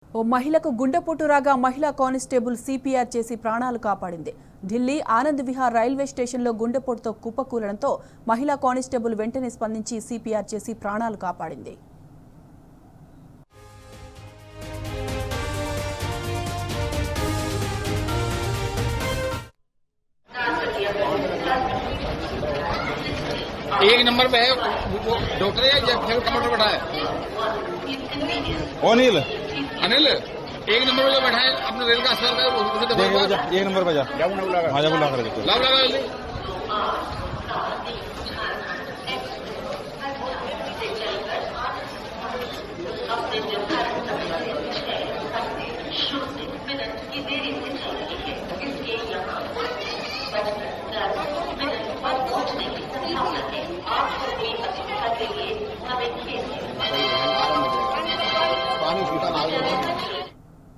ఓ మహిళకు గుండెపోటు రాగా మహిళా కానిస్టేబుల్ సిపిఆర్ చేసి ప్రాణాలు కాపాడింది. ఢిల్లీ ఆనంద్ విహార్ రైల్వే స్టేషన్లో గుండెపోటుతో కుప్పకూలడంతో మహిళా కానిస్టేబుల్ వెంటనే స్పందించి సిపిఆర్ చేసి ప్రాణాలు కాపాడింది. एक नंबर पे है वो डॉक्टर है या फिर कमांडर बैठा है? अनिल अनिल एक नंबर पे जो बैठा है अपने रेल का अस्पताल का उसे दबा एक नंबर पे जा हाँ जा बुला कर लाभ लगा जल्दी। पानी पीता